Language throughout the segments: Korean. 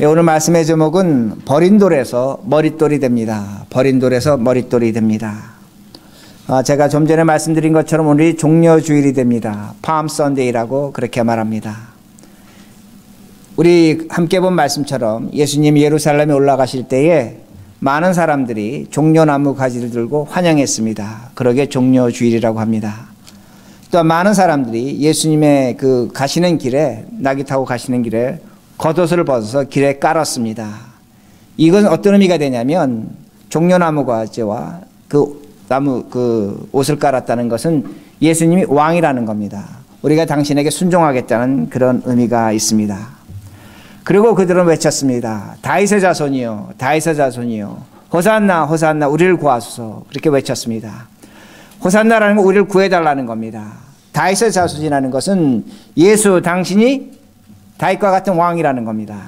오늘 말씀의 제목은 버린 돌에서 머릿돌이 됩니다. 버린 돌에서 머릿돌이 됩니다. 제가 좀 전에 말씀드린 것처럼 오늘이 종려주일이 됩니다. 팜 선데이라고 그렇게 말합니다. 우리 함께 본 말씀처럼 예수님이 예루살렘에 올라가실 때에 많은 사람들이 종려나무 가지를 들고 환영했습니다. 그러게 종려주일이라고 합니다. 또 많은 사람들이 예수님의 가시는 길에, 낙이 타고 가시는 길에 겉옷을 벗어서 길에 깔았습니다. 이건 어떤 의미가 되냐면 종려나무 가지와 옷을 깔았다는 것은 예수님이 왕이라는 겁니다. 우리가 당신에게 순종하겠다는 그런 의미가 있습니다. 그리고 그들은 외쳤습니다. 다윗의 자손이요, 다윗의 자손이요, 호산나 호산나 우리를 구하소서, 그렇게 외쳤습니다. 호산나라는 건 우리를 구해달라는 겁니다. 다윗의 자손이라는 것은 예수 당신이 다윗과 같은 왕이라는 겁니다.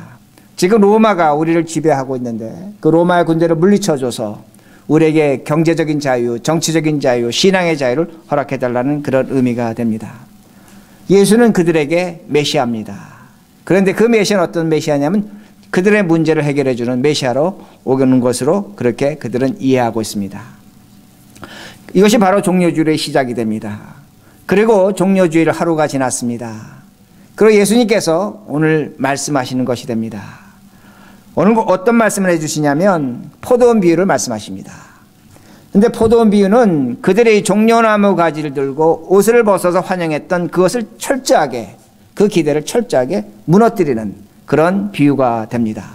지금 로마가 우리를 지배하고 있는데 그 로마의 군대를 물리쳐줘서 우리에게 경제적인 자유, 정치적인 자유, 신앙의 자유를 허락해달라는 그런 의미가 됩니다. 예수는 그들에게 메시아입니다. 그런데 그 메시아는 어떤 메시아냐면 그들의 문제를 해결해주는 메시아로 오는 것으로 그렇게 그들은 이해하고 있습니다. 이것이 바로 종려주일의 시작이 됩니다. 그리고 종려주일 하루가 지났습니다. 그리고 예수님께서 오늘 말씀하시는 것이 됩니다. 오늘 어떤 말씀을 해주시냐면 포도원 비유를 말씀하십니다. 근데 포도원 비유는 그들의 종려나무 가지를 들고 옷을 벗어서 환영했던 그것을 철저하게, 그 기대를 철저하게 무너뜨리는 그런 비유가 됩니다.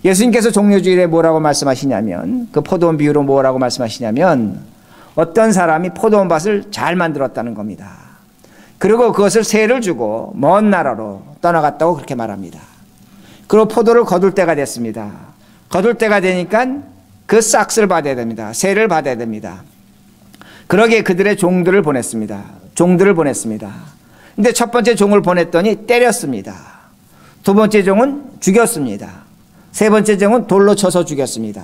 예수님께서 종려주일에 뭐라고 말씀하시냐면, 그 포도원 비유로 뭐라고 말씀하시냐면 어떤 사람이 포도원 밭을 잘 만들었다는 겁니다. 그리고 그것을 세를 주고 먼 나라로 떠나갔다고 그렇게 말합니다. 그리고 포도를 거둘 때가 됐습니다. 거둘 때가 되니까 그 싹스를 받아야 됩니다. 세를 받아야 됩니다. 그러기에 그들의 종들을 보냈습니다. 종들을 보냈습니다. 근데 첫 번째 종을 보냈더니 때렸습니다. 두 번째 종은 죽였습니다. 세 번째 종은 돌로 쳐서 죽였습니다.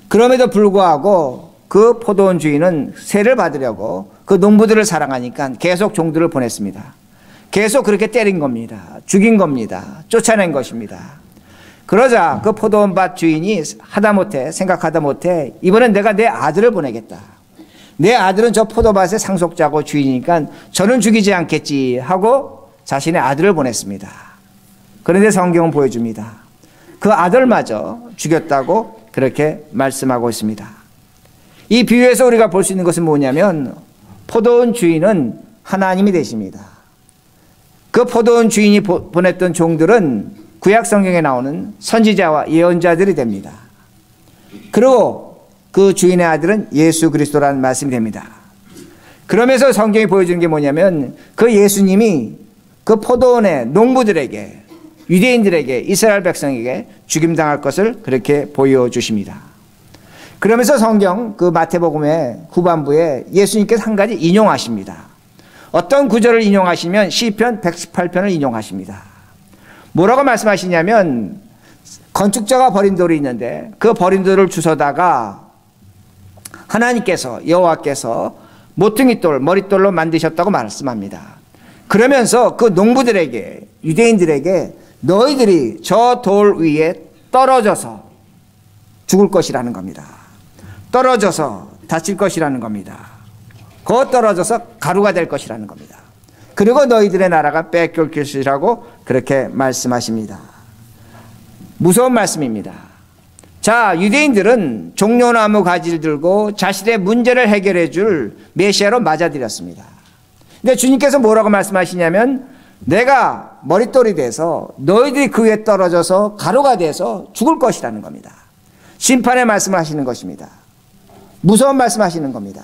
그럼에도 불구하고 그 포도원 주인은 세를 받으려고 그 농부들을 사랑하니까 계속 종들을 보냈습니다. 계속 그렇게 때린 겁니다. 죽인 겁니다. 쫓아낸 것입니다. 그러자 그 포도원 밭 주인이 생각하다 못해 이번엔 내가 내 아들을 보내겠다. 내 아들은 저 포도밭의 상속자고 주인이니까 저는 죽이지 않겠지 하고 자신의 아들을 보냈습니다. 그런데 성경은 보여줍니다. 그 아들마저 죽였다고 그렇게 말씀하고 있습니다. 이 비유에서 우리가 볼 수 있는 것은 뭐냐면 포도원 주인은 하나님이 되십니다. 그 포도원 주인이 보냈던 종들은 구약 성경에 나오는 선지자와 예언자들이 됩니다. 그리고 그 주인의 아들은 예수 그리스도라는 말씀이 됩니다. 그러면서 성경이 보여주는 게 뭐냐면 그 예수님이 그 포도원의 농부들에게, 유대인들에게, 이스라엘 백성에게 죽임당할 것을 그렇게 보여주십니다. 그러면서 성경 그 마태복음의 후반부에 예수님께서 한 가지 인용하십니다. 어떤 구절을 인용하시면 시편 118편을 인용하십니다. 뭐라고 말씀하시냐면 건축자가 버린 돌이 있는데 그 버린 돌을 주워다가 하나님께서, 여호와께서 모퉁이 돌, 머릿돌로 만드셨다고 말씀합니다. 그러면서 그 농부들에게, 유대인들에게 너희들이 저 돌 위에 떨어져서 죽을 것이라는 겁니다. 떨어져서 다칠 것이라는 겁니다. 거 떨어져서 가루가 될 것이라는 겁니다. 그리고 너희들의 나라가 뺏길 것이라고 그렇게 말씀하십니다. 무서운 말씀입니다. 자, 유대인들은 종려나무 가지를 들고 자신의 문제를 해결해 줄 메시아로 맞아들였습니다. 근데 주님께서 뭐라고 말씀하시냐면 내가 머릿돌이 돼서 너희들이 그 위에 떨어져서 가루가 돼서 죽을 것이라는 겁니다. 심판의 말씀을 하시는 것입니다. 무서운 말씀하시는 겁니다.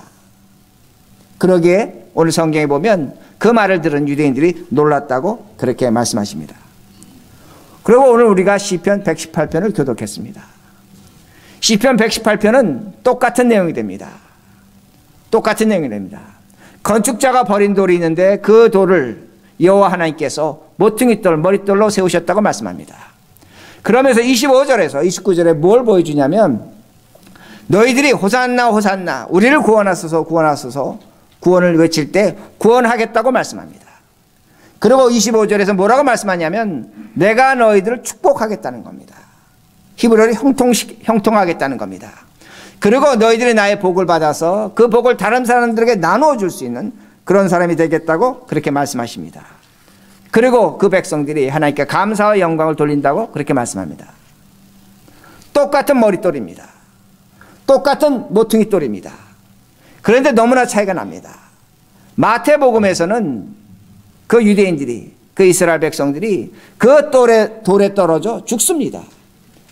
그러기에 오늘 성경에 보면 그 말을 들은 유대인들이 놀랐다고 그렇게 말씀하십니다. 그리고 오늘 우리가 시편 118편을 교독했습니다. 시편 118편은 똑같은 내용이 됩니다. 똑같은 내용이 됩니다. 건축자가 버린 돌이 있는데 그 돌을 여호와 하나님께서 모퉁이 돌, 머릿돌로 세우셨다고 말씀합니다. 그러면서 25절에서 29절에 뭘 보여주냐면 너희들이 호산나 호산나 우리를 구원하소서 구원하소서 구원을 외칠 때 구원하겠다고 말씀합니다. 그리고 25절에서 뭐라고 말씀하냐면 내가 너희들을 축복하겠다는 겁니다. 히브리어를 형통하겠다는 겁니다. 그리고 너희들이 나의 복을 받아서 그 복을 다른 사람들에게 나누어 줄 수 있는 그런 사람이 되겠다고 그렇게 말씀하십니다. 그리고 그 백성들이 하나님께 감사와 영광을 돌린다고 그렇게 말씀합니다. 똑같은 머릿돌입니다. 똑같은 모퉁이돌입니다. 그런데 너무나 차이가 납니다. 마태복음에서는 그 유대인들이, 그 이스라엘 백성들이 그 돌에 떨어져 죽습니다.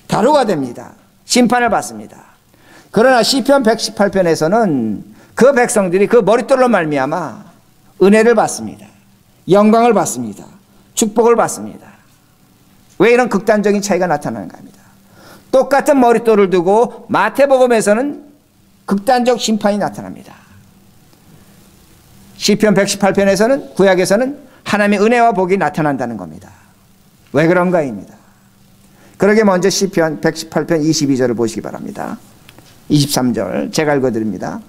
가루가 됩니다. 심판을 받습니다. 그러나 시편 118편에서는 그 백성들이 그 머릿돌로 말미암아 은혜를 받습니다. 영광을 받습니다. 축복을 받습니다. 왜 이런 극단적인 차이가 나타나는가 합니다. 똑같은 머릿돌을 두고 마태복음에서는 극단적 심판이 나타납니다. 시편 118편에서는, 구약에서는 하나님의 은혜와 복이 나타난다는 겁니다. 왜 그런가입니다. 그러게 먼저 시편 118편 22절을 보시기 바랍니다. 23절 제가 읽어드립니다.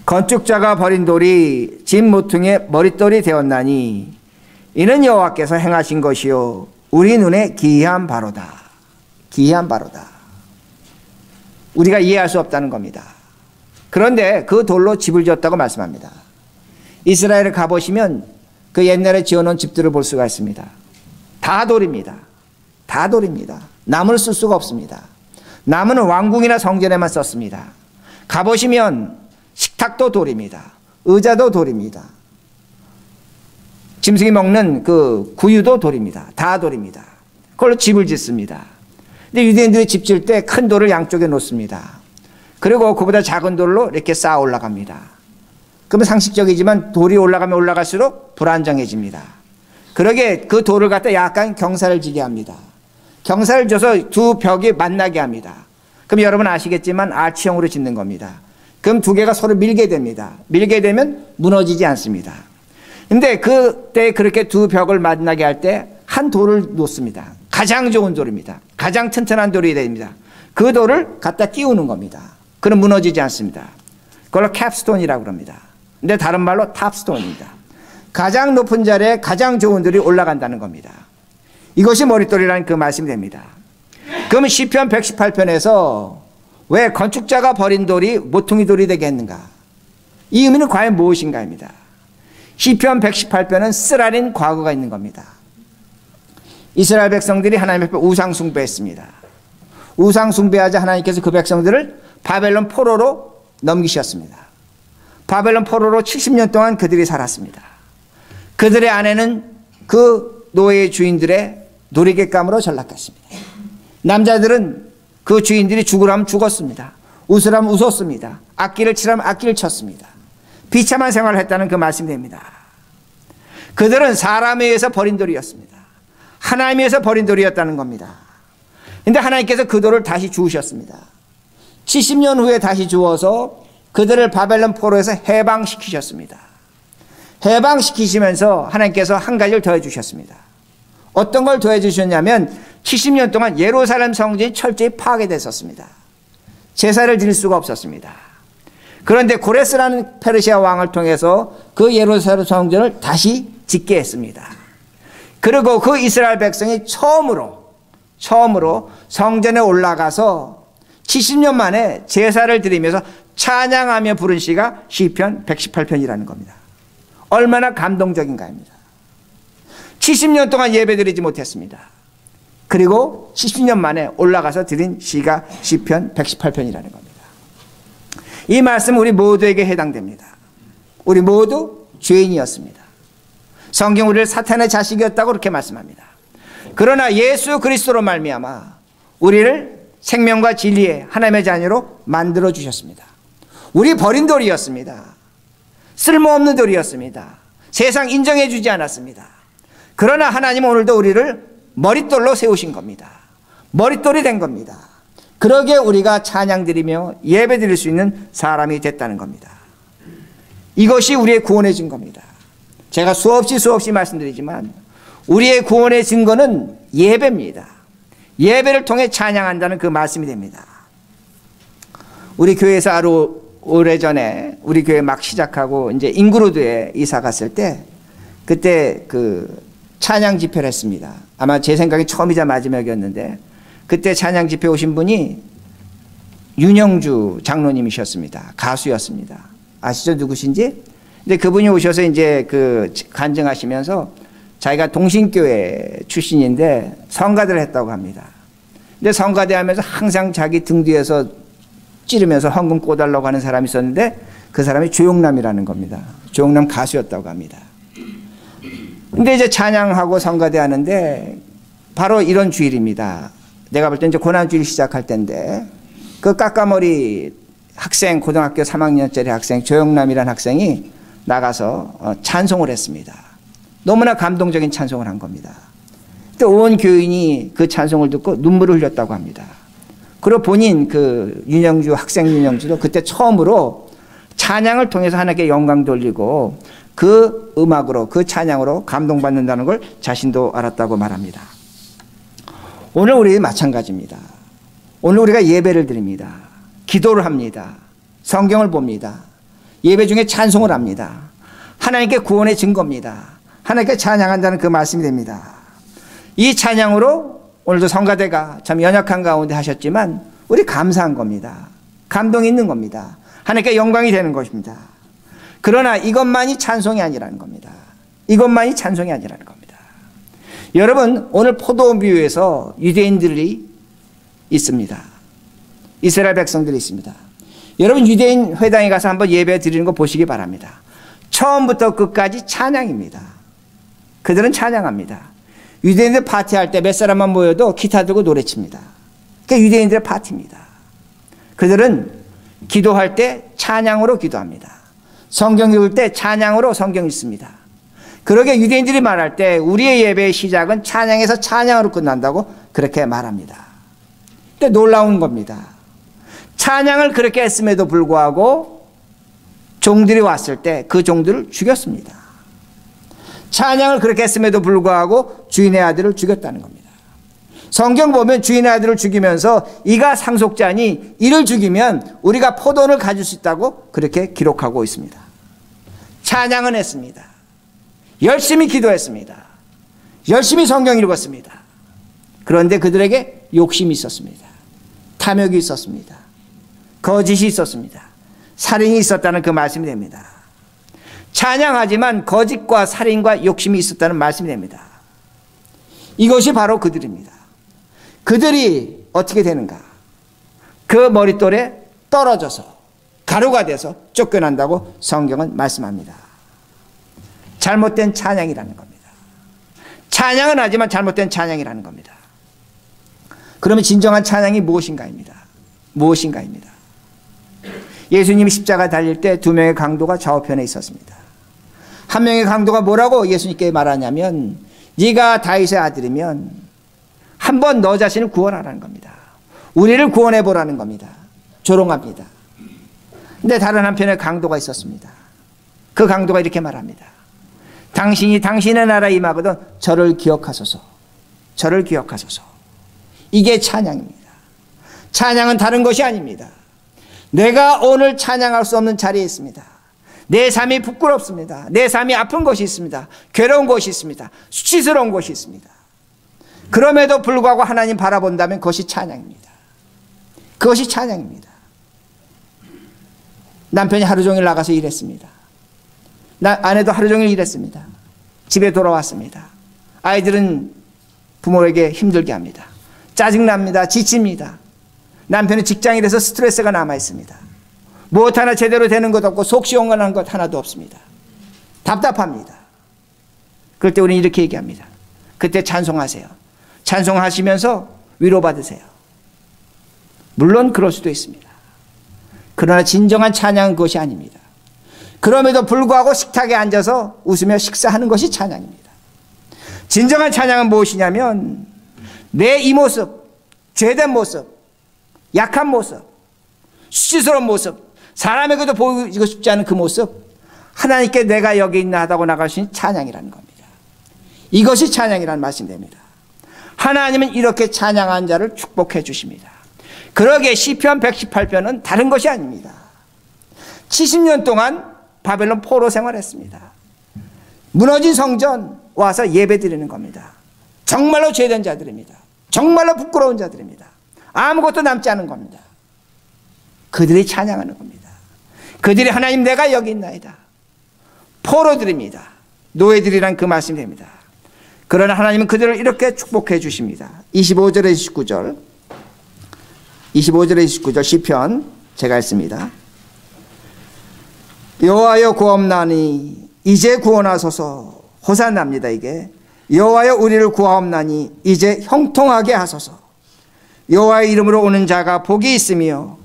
건축자가 버린 돌이 진 모퉁이의 머릿돌이 되었나니 이는 여호와께서 행하신 것이요 우리 눈에 기이한 바로다. 기이한 바로다. 우리가 이해할 수 없다는 겁니다. 그런데 그 돌로 집을 지었다고 말씀합니다. 이스라엘에 가보시면 그 옛날에 지어놓은 집들을 볼 수가 있습니다. 다 돌입니다. 다 돌입니다. 나무를 쓸 수가 없습니다. 나무는 왕궁이나 성전에만 썼습니다. 가보시면 식탁도 돌입니다. 의자도 돌입니다. 짐승이 먹는 그 구유도 돌입니다. 다 돌입니다. 그걸로 집을 짓습니다. 근데 유대인들이 집 지을 때 큰 돌을 양쪽에 놓습니다. 그리고 그보다 작은 돌로 이렇게 쌓아 올라갑니다. 그러면 상식적이지만 돌이 올라가면 올라갈수록 불안정해집니다. 그러게 그 돌을 갖다 약간 경사를 지게 합니다. 경사를 줘서 두 벽이 만나게 합니다. 그럼 여러분 아시겠지만 아치형으로 짓는 겁니다. 그럼 두 개가 서로 밀게 됩니다. 밀게 되면 무너지지 않습니다. 근데 그때 그렇게 두 벽을 만나게 할 때 한 돌을 놓습니다. 가장 좋은 돌입니다. 가장 튼튼한 돌이 됩니다. 그 돌을 갖다 끼우는 겁니다. 그럼 무너지지 않습니다. 그걸로 캡스톤이라고 합니다. 근데 다른 말로 탑스톤입니다. 가장 높은 자리에 가장 좋은 돌이 올라간다는 겁니다. 이것이 머릿돌이라는 그 말씀이 됩니다. 그러면 시편 118편에서 왜 건축자가 버린 돌이 모퉁이 돌이 되게 했는가? 이 의미는 과연 무엇인가입니다. 시편 118편은 쓰라린 과거가 있는 겁니다. 이스라엘 백성들이 하나님 앞에 우상 숭배했습니다. 우상 숭배하자 하나님께서 그 백성들을 바벨론 포로로 넘기셨습니다. 바벨론 포로로 70년 동안 그들이 살았습니다. 그들의 아내는 그 노예의 주인들의 놀이객감으로 전락했습니다. 남자들은 그 주인들이 죽으라면 죽었습니다. 웃으라면 웃었습니다. 악기를 치라면 악기를 쳤습니다. 비참한 생활을 했다는 그 말씀이 됩니다. 그들은 사람에 의해서 버린 돌이었습니다. 하나님에 의해서 버린 돌이었다는 겁니다. 그런데 하나님께서 그 돌을 다시 주우셨습니다. 70년 후에 다시 주워서 그들을 바벨론 포로에서 해방시키셨습니다. 해방시키시면서 하나님께서 한 가지를 더해 주셨습니다. 어떤 걸 더해 주셨냐면 70년 동안 예루살렘 성전이 철저히 파괴됐었습니다. 제사를 드릴 수가 없었습니다. 그런데 고레스라는 페르시아 왕을 통해서 그 예루살렘 성전을 다시 짓게 했습니다. 그리고 그 이스라엘 백성이 처음으로 성전에 올라가서 70년 만에 제사를 드리면서 찬양하며 부른 시가 시편 118편이라는 겁니다. 얼마나 감동적인가입니다. 70년 동안 예배드리지 못했습니다. 그리고 70년 만에 올라가서 드린 시가 시편 118편이라는 겁니다. 이 말씀은 우리 모두에게 해당됩니다. 우리 모두 죄인이었습니다. 성경 우리를 사탄의 자식이었다고 그렇게 말씀합니다. 그러나 예수 그리스도로 말미암아 우리를 생명과 진리의 하나님의 자녀로 만들어 주셨습니다. 우리 버린 돌이었습니다. 쓸모없는 돌이었습니다. 세상 인정해 주지 않았습니다. 그러나 하나님은 오늘도 우리를 머릿돌로 세우신 겁니다. 머릿돌이 된 겁니다. 그러기에 우리가 찬양 드리며 예배 드릴 수 있는 사람이 됐다는 겁니다. 이것이 우리의 구원의 증거입니다. 제가 수없이 말씀드리지만 우리의 구원의 증거는 예배입니다. 예배를 통해 찬양한다는 그 말씀이 됩니다. 우리 교회에서 아주 오래전에 우리 교회 막 시작하고 이제 인그루드에 이사 갔을 때 그때 그 찬양 집회를 했습니다. 아마 제 생각에 처음이자 마지막이었는데 그때 찬양 집회 오신 분이 윤영주 장로님이셨습니다. 가수였습니다. 아시죠? 누구신지? 근데 그분이 오셔서 이제 그 간증하시면서 자기가 동신교회 출신인데 성가대를 했다고 합니다. 근데 성가대 하면서 항상 자기 등 뒤에서 찌르면서 헌금 꿔달라고 하는 사람이 있었는데 그 사람이 조용남이라는 겁니다. 조용남 가수였다고 합니다. 근데 이제 찬양하고 성가대 하는데 바로 이런 주일입니다. 내가 볼 때 이제 고난주일 시작할 때인데 그 까까머리 학생, 고등학교 3학년짜리 학생 조영남이라는 학생이 나가서 찬송을 했습니다. 너무나 감동적인 찬송을 한 겁니다. 또 온 교인이 그 찬송을 듣고 눈물을 흘렸다고 합니다. 그리고 본인 그 윤영주 학생 윤영주도 그때 처음으로 찬양을 통해서 하나님께 영광 돌리고 그 음악으로 그 찬양으로 감동받는다는 걸 자신도 알았다고 말합니다. 오늘 우리 마찬가지입니다. 오늘 우리가 예배를 드립니다. 기도를 합니다. 성경을 봅니다. 예배 중에 찬송을 합니다. 하나님께 구원의 증거입니다. 하나님께 찬양한다는 그 말씀이 됩니다. 이 찬양으로 오늘도 성가대가 참 연약한 가운데 하셨지만 우리 감사한 겁니다. 감동이 있는 겁니다. 하나님께 영광이 되는 것입니다. 그러나 이것만이 찬송이 아니라는 겁니다. 이것만이 찬송이 아니라는 겁니다. 여러분, 오늘 포도원비유에서 유대인들이 있습니다. 이스라엘 백성들이 있습니다. 여러분, 유대인 회당에 가서 한번 예배 드리는 거 보시기 바랍니다. 처음부터 끝까지 찬양입니다. 그들은 찬양합니다. 유대인들 파티할 때 몇 사람만 모여도 기타 들고 노래칩니다. 그게 유대인들의 파티입니다. 그들은 기도할 때 찬양으로 기도합니다. 성경 읽을 때 찬양으로 성경 읽습니다. 그러게 유대인들이 말할 때 우리의 예배의 시작은 찬양에서 찬양으로 끝난다고 그렇게 말합니다. 근데 놀라운 겁니다. 찬양을 그렇게 했음에도 불구하고 종들이 왔을 때 그 종들을 죽였습니다. 찬양을 그렇게 했음에도 불구하고 주인의 아들을 죽였다는 겁니다. 성경 보면 주인의 아들을 죽이면서 이가 상속자니 이를 죽이면 우리가 포도원을 가질 수 있다고 그렇게 기록하고 있습니다. 찬양은 했습니다. 열심히 기도했습니다. 열심히 성경 읽었습니다. 그런데 그들에게 욕심이 있었습니다. 탐욕이 있었습니다. 거짓이 있었습니다. 살인이 있었다는 그 말씀이 됩니다. 찬양하지만 거짓과 살인과 욕심이 있었다는 말씀이 됩니다. 이것이 바로 그들입니다. 그들이 어떻게 되는가? 그 머릿돌에 떨어져서 가루가 돼서 쫓겨난다고 성경은 말씀합니다. 잘못된 찬양이라는 겁니다. 찬양은 하지만 잘못된 찬양이라는 겁니다. 그러면 진정한 찬양이 무엇인가입니다. 무엇인가입니다. 예수님이 십자가 달릴 때 두 명의 강도가 좌우편에 있었습니다. 한 명의 강도가 뭐라고 예수님께 말하냐면 네가 다윗의 아들이면 한번 너 자신을 구원하라는 겁니다. 우리를 구원해 보라는 겁니다. 조롱합니다. 근데 다른 한편에 강도가 있었습니다. 그 강도가 이렇게 말합니다. 당신이 당신의 나라에 임하거든 저를 기억하소서. 저를 기억하소서. 이게 찬양입니다. 찬양은 다른 것이 아닙니다. 내가 오늘 찬양할 수 없는 자리에 있습니다. 내 삶이 부끄럽습니다. 내 삶이 아픈 것이 있습니다. 괴로운 것이 있습니다. 수치스러운 것이 있습니다. 그럼에도 불구하고 하나님 바라본다면 그것이 찬양입니다. 그것이 찬양입니다. 남편이 하루 종일 나가서 일했습니다. 아내도 하루 종일 일했습니다. 집에 돌아왔습니다. 아이들은 부모에게 힘들게 합니다. 짜증납니다. 지칩니다. 남편은 직장일에서 스트레스가 남아있습니다. 무엇 하나 제대로 되는 것 없고 속 시원한 것 하나도 없습니다. 답답합니다. 그럴 때 우리는 이렇게 얘기합니다. 그때 찬송하세요. 찬송하시면서 위로받으세요. 물론 그럴 수도 있습니다. 그러나 진정한 찬양은 그것이 아닙니다. 그럼에도 불구하고 식탁에 앉아서 웃으며 식사하는 것이 찬양입니다. 진정한 찬양은 무엇이냐면 내 이 모습, 죄된 모습, 약한 모습, 수치스러운 모습, 사람에게도 보이고 싶지 않은 그 모습, 하나님께 내가 여기 있나 하다고 나갈 수 있는 찬양이라는 겁니다. 이것이 찬양이라는 말씀이 됩니다. 하나님은 이렇게 찬양한 자를 축복해 주십니다. 그러기에 시편 118편은 다른 것이 아닙니다. 70년 동안 바벨론 포로 생활했습니다. 무너진 성전 와서 예배 드리는 겁니다. 정말로 죄된 자들입니다. 정말로 부끄러운 자들입니다. 아무것도 남지 않은 겁니다. 그들이 찬양하는 겁니다. 그들이 하나님 내가 여기 있나이다. 포로들입니다. 노예들이란 그 말씀이 됩니다. 그러나 하나님은 그들을 이렇게 축복해 주십니다. 25절에 29절 25절에 29절 시편 제가 읽습니다. 여호와여 구하옵나니 이제 구원하소서. 호산나입니다. 이게 여호와여 우리를 구하옵나니 이제 형통하게 하소서. 여호와의 이름으로 오는 자가 복이 있으며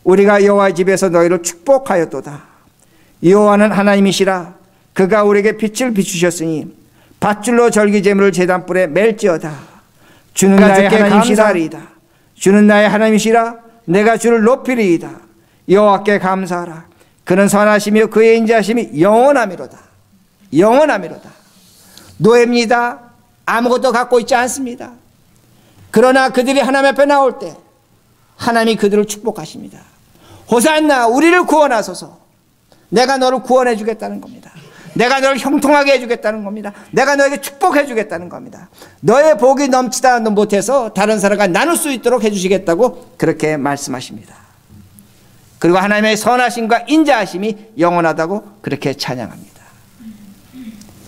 우리가 여호와의 집에서 너희를 축복하였도다. 여호와는 하나님이시라. 그가 우리에게 빛을 비추셨으니 밧줄로 절기제물을 제단불에 맬지어다. 주는 나의 하나님이시라리이다. 주는 나의 하나님이시라. 내가 주를 높이리이다. 여호와께 감사하라. 그는 선하시며 그의 인자하심이 영원하미로다. 영원하미로다. 노예입니다. 아무것도 갖고 있지 않습니다. 그러나 그들이 하나님 앞에 나올 때 하나님이 그들을 축복하십니다. 호산나 우리를 구원하소서. 내가 너를 구원해 주겠다는 겁니다. 내가 너를 형통하게 해주겠다는 겁니다. 내가 너에게 축복해 주겠다는 겁니다. 너의 복이 넘치다 못해서 다른 사람과 나눌 수 있도록 해주시겠다고 그렇게 말씀하십니다. 그리고 하나님의 선하심과 인자하심이 영원하다고 그렇게 찬양합니다.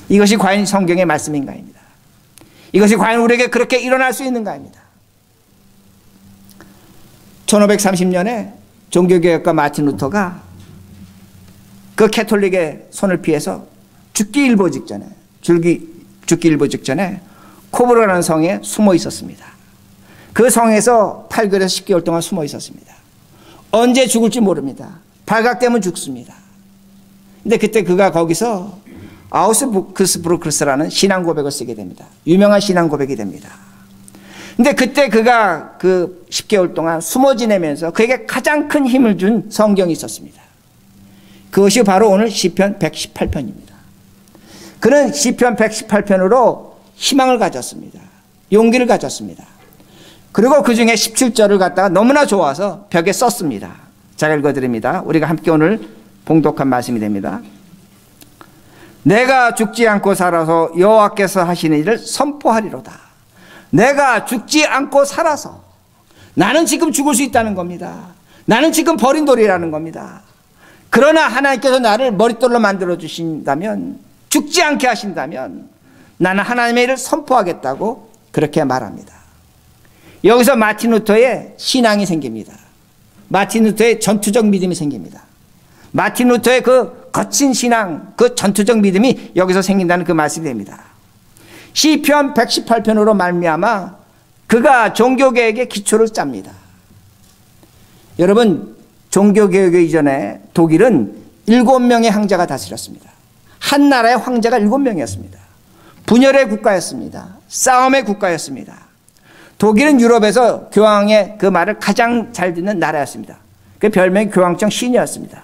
이것이 과연 성경의 말씀인가입니다. 이것이 과연 우리에게 그렇게 일어날 수 있는가입니다. 1530년에 종교개혁가 마틴 루터가 그 캐톨릭의 손을 피해서 죽기 일보 직전에 코브르라는 성에 숨어 있었습니다. 그 성에서 8개월에서 10개월 동안 숨어 있었습니다. 언제 죽을지 모릅니다. 발각되면 죽습니다. 근데 그때 그가 거기서 아우스부크스부르크스라는 신앙 고백을 쓰게 됩니다. 유명한 신앙 고백이 됩니다. 근데 그때 그가 그 10개월 동안 숨어 지내면서 그에게 가장 큰 힘을 준 성경이 있었습니다. 그것이 바로 오늘 시편 118편입니다. 그는 시편 118편으로 희망을 가졌습니다. 용기를 가졌습니다. 그리고 그 중에 17절을 갖다가 너무나 좋아서 벽에 썼습니다. 제가 읽어드립니다. 우리가 함께 오늘 봉독한 말씀이 됩니다. 내가 죽지 않고 살아서 여호와께서 하시는 일을 선포하리로다. 내가 죽지 않고 살아서, 나는 지금 죽을 수 있다는 겁니다. 나는 지금 버린 돌이라는 겁니다. 그러나 하나님께서 나를 머릿돌로 만들어 주신다면, 죽지 않게 하신다면 나는 하나님의 일을 선포하겠다고 그렇게 말합니다. 여기서 마틴 루터의 신앙이 생깁니다. 마틴 루터의 전투적 믿음이 생깁니다. 마틴 루터의 그 거친 신앙, 그 전투적 믿음이 여기서 생긴다는 그 말씀이 됩니다. 시편 118편으로 말미암아 그가 종교개혁의 기초를 짭니다. 여러분, 종교개혁 이전에 독일은 7명의 황제가 다스렸습니다. 한 나라의 황제가 7명이었습니다. 분열의 국가였습니다. 싸움의 국가였습니다. 독일은 유럽에서 교황의 그 말을 가장 잘 듣는 나라였습니다. 그 별명이 교황청 신이었습니다.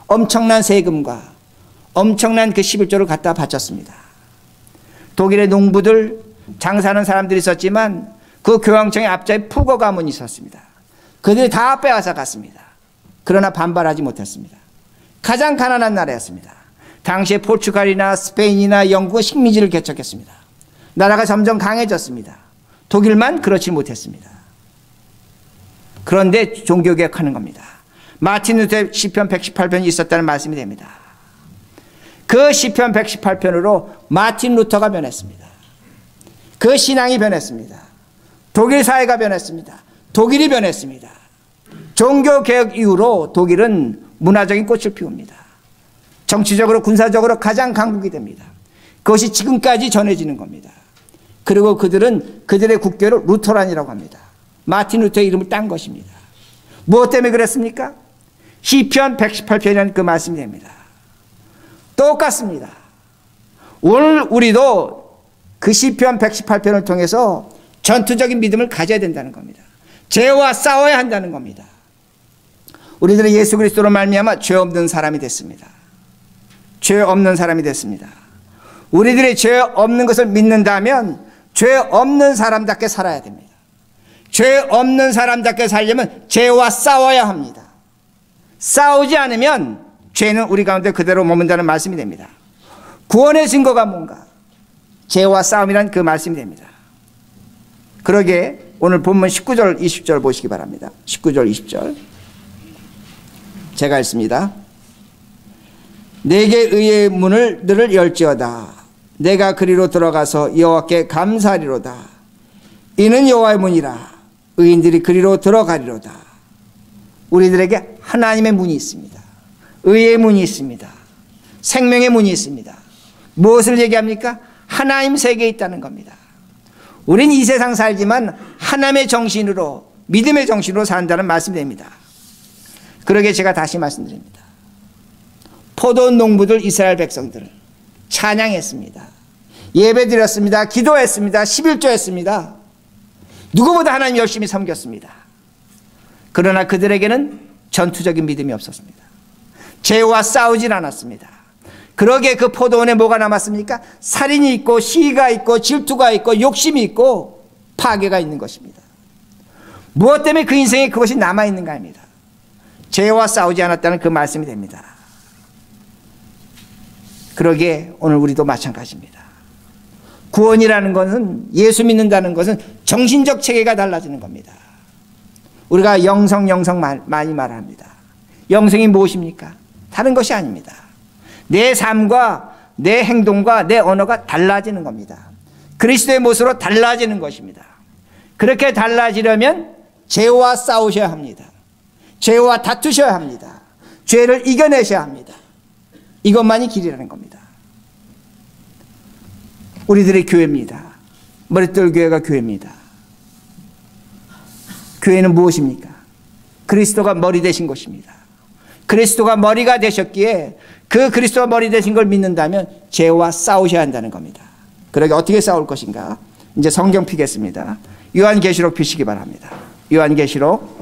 엄청난 세금과 엄청난 그 11조를 갖다 바쳤습니다. 독일의 농부들, 장사하는 사람들이 있었지만 그 교황청의 앞자에 푸거 가문이 있었습니다. 그들이 다 빼앗아 갔습니다. 그러나 반발하지 못했습니다. 가장 가난한 나라였습니다. 당시에 포르투갈이나 스페인이나 영국은 식민지를 개척했습니다. 나라가 점점 강해졌습니다. 독일만 그렇지 못했습니다. 그런데 종교개혁하는 겁니다. 마틴 루터의 시편 118편이 있었다는 말씀이 됩니다. 그 시편 118편으로 마틴 루터가 변했습니다. 그 신앙이 변했습니다. 독일 사회가 변했습니다. 독일이 변했습니다. 종교개혁 이후로 독일은 문화적인 꽃을 피웁니다. 정치적으로 군사적으로 가장 강국이 됩니다. 그것이 지금까지 전해지는 겁니다. 그리고 그들은 그들의 국교를 루터란이라고 합니다. 마틴 루터의 이름을 딴 것입니다. 무엇 때문에 그랬습니까? 시편 118편이라는 그 말씀이 됩니다. 똑같습니다. 오늘 우리도 그 시편 118편을 통해서 전투적인 믿음을 가져야 된다는 겁니다. 죄와 싸워야 한다는 겁니다. 우리들은 예수 그리스도로 말미암아 죄 없는 사람이 됐습니다. 죄 없는 사람이 됐습니다. 우리들이 죄 없는 것을 믿는다면 죄 없는 사람답게 살아야 됩니다. 죄 없는 사람답게 살려면 죄와 싸워야 합니다. 싸우지 않으면 죄는 우리 가운데 그대로 머문다는 말씀이 됩니다. 구원의 증거가 뭔가? 죄와 싸움이란 그 말씀이 됩니다. 그러게 오늘 본문 19절 20절 보시기 바랍니다. 19절 20절 제가 읽습니다. 내게 의의 문을 너를 열지어다. 내가 그리로 들어가서 여호와께 감사하리로다. 이는 여호와의 문이라. 의인들이 그리로 들어가리로다. 우리들에게 하나님의 문이 있습니다. 의의 문이 있습니다. 생명의 문이 있습니다. 무엇을 얘기합니까? 하나님 세계에 있다는 겁니다. 우린 이 세상 살지만 하나님의 정신으로, 믿음의 정신으로 산다는 말씀입니다. 그러게 제가 다시 말씀드립니다. 포도원 농부들, 이스라엘 백성들 찬양했습니다. 예배드렸습니다. 기도했습니다. 11조 했습니다. 누구보다 하나님 열심히 섬겼습니다. 그러나 그들에게는 전투적인 믿음이 없었습니다. 죄와 싸우질 않았습니다. 그러게 그 포도원에 뭐가 남았습니까? 살인이 있고 시기가 있고 질투가 있고 욕심이 있고 파괴가 있는 것입니다. 무엇 때문에 그 인생에 그것이 남아있는가 합니다. 죄와 싸우지 않았다는 그 말씀이 됩니다. 그러기에 오늘 우리도 마찬가지입니다. 구원이라는 것은, 예수 믿는다는 것은 정신적 체계가 달라지는 겁니다. 우리가 영성 많이 말합니다. 영성이 무엇입니까? 다른 것이 아닙니다. 내 삶과 내 행동과 내 언어가 달라지는 겁니다. 그리스도의 모습으로 달라지는 것입니다. 그렇게 달라지려면 죄와 싸우셔야 합니다. 죄와 다투셔야 합니다. 죄를 이겨내셔야 합니다. 이것만이 길이라는 겁니다. 우리들의 교회입니다. 머릿돌 교회가 교회입니다. 교회는 무엇입니까? 그리스도가 머리 되신 것입니다. 그리스도가 머리가 되셨기에 그 그리스도가 머리 되신 걸 믿는다면 죄와 싸우셔야 한다는 겁니다. 그러게 어떻게 싸울 것인가? 이제 성경 피겠습니다. 요한계시록 피시기 바랍니다. 요한계시록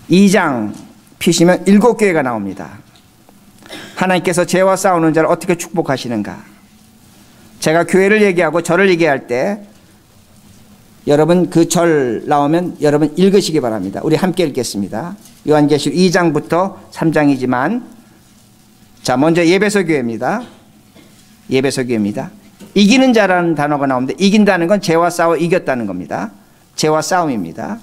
2장 피시면 7교회가 나옵니다. 하나님께서 죄와 싸우는 자를 어떻게 축복하시는가? 제가 교회를 얘기하고 절을 얘기할 때 여러분 그 절 나오면 여러분 읽으시기 바랍니다. 우리 함께 읽겠습니다. 요한계시록 2장부터 3장이지만 자, 먼저 예배소 교회입니다. 예배소 교회입니다. 이기는 자라는 단어가 나오는데 이긴다는 건 죄와 싸워 이겼다는 겁니다. 죄와 싸움입니다.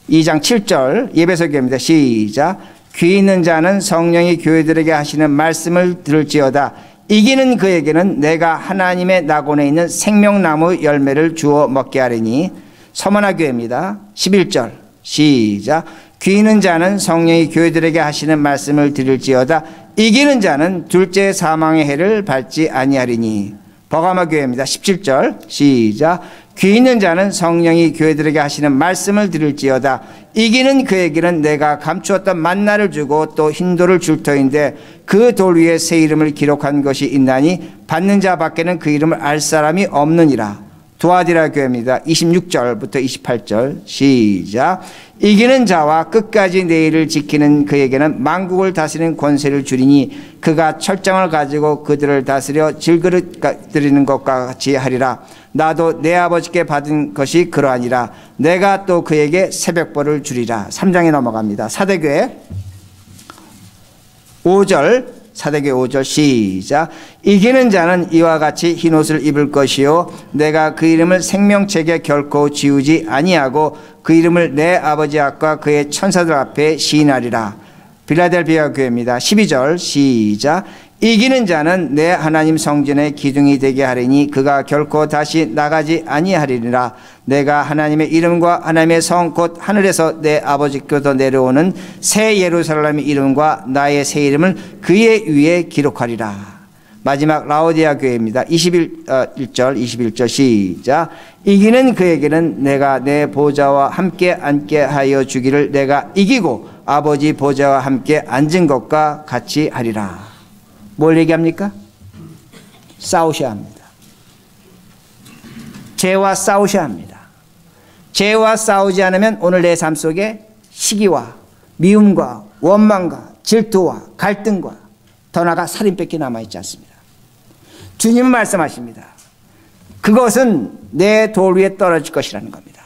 2장 7절 예배소 교회입니다. 시작. 귀 있는 자는 성령이 교회들에게 하시는 말씀을 들을지어다. 이기는 그에게는 내가 하나님의 낙원에 있는 생명나무 열매를 주어 먹게 하리니. 서머나 교회입니다. 11절 시작. 귀 있는 자는 성령이 교회들에게 하시는 말씀을 들을지어다. 이기는 자는 둘째 사망의 해를 밟지 아니하리니. 버가마 교회입니다. 17절 시작. 귀 있는 자는 성령이 교회들에게 하시는 말씀을 들을지어다. 이기는 그에게는 내가 감추었던 만나를 주고 또 흰돌을 줄 터인데 그 돌 위에 새 이름을 기록한 것이 있나니 받는 자 밖에는 그 이름을 알 사람이 없느니라. 두아디라 교회입니다. 26절부터 28절 시작. 이기는 자와 끝까지 내 일을 지키는 그에게는 만국을 다스리는 권세를 주리니 그가 철장을 가지고 그들을 다스려 질그릇 드리는 것과 같이 하리라. 나도 내 아버지께 받은 것이 그러하니라. 내가 또 그에게 새벽벌을 주리라. 3장에 넘어갑니다. 사대교회 5절 사대교회 5절 시작. 이기는 자는 이와 같이 흰옷을 입을 것이요 내가 그 이름을 생명책에 결코 지우지 아니하고 그 이름을 내 아버지 앞과 그의 천사들 앞에 시인하리라. 빌라델비아 교회입니다. 12절 시작. 이기는 자는 내 하나님 성전의 기둥이 되게 하리니 그가 결코 다시 나가지 아니하리라. 내가 하나님의 이름과 하나님의 성 곧 하늘에서 내 아버지께서 내려오는 새 예루살렘의 이름과 나의 새 이름을 그의 위에 기록하리라. 마지막 라오디아 교회입니다. 21절 시작. 이기는 그에게는 내가 내 보좌와 함께 앉게 하여 주기를 내가 이기고 아버지 보좌와 함께 앉은 것과 같이 하리라. 뭘 얘기합니까? 싸우셔야 합니다. 죄와 싸우셔야 합니다. 죄와 싸우지 않으면 오늘 내 삶 속에 시기와 미움과 원망과 질투와 갈등과 더 나아가 살인밖에 남아있지 않습니다. 주님은 말씀하십니다. 그것은 내 돌 위에 떨어질 것이라는 겁니다.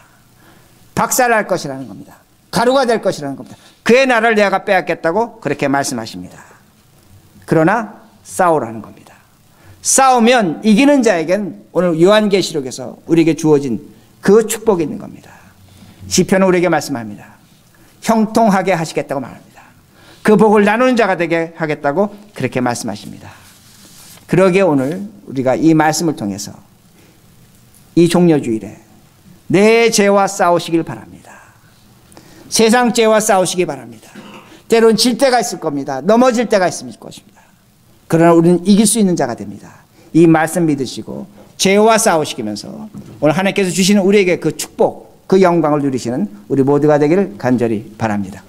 박살날 것이라는 겁니다. 가루가 될 것이라는 겁니다. 그의 나라를 내가 빼앗겠다고 그렇게 말씀하십니다. 그러나 싸우라는 겁니다. 싸우면 이기는 자에겐 오늘 요한계시록에서 우리에게 주어진 그 축복이 있는 겁니다. 시편은 우리에게 말씀합니다. 형통하게 하시겠다고 말합니다. 그 복을 나누는 자가 되게 하겠다고 그렇게 말씀하십니다. 그러기에 오늘 우리가 이 말씀을 통해서 이 종려주일에 내 죄와 싸우시길 바랍니다. 세상 죄와 싸우시기 바랍니다. 때로는 질 때가 있을 겁니다. 넘어질 때가 있을 것입니다. 그러나 우리는 이길 수 있는 자가 됩니다. 이 말씀 믿으시고 죄와 싸우시면서 오늘 하나님께서 주시는 우리에게 그 축복, 그 영광을 누리시는 우리 모두가 되기를 간절히 바랍니다.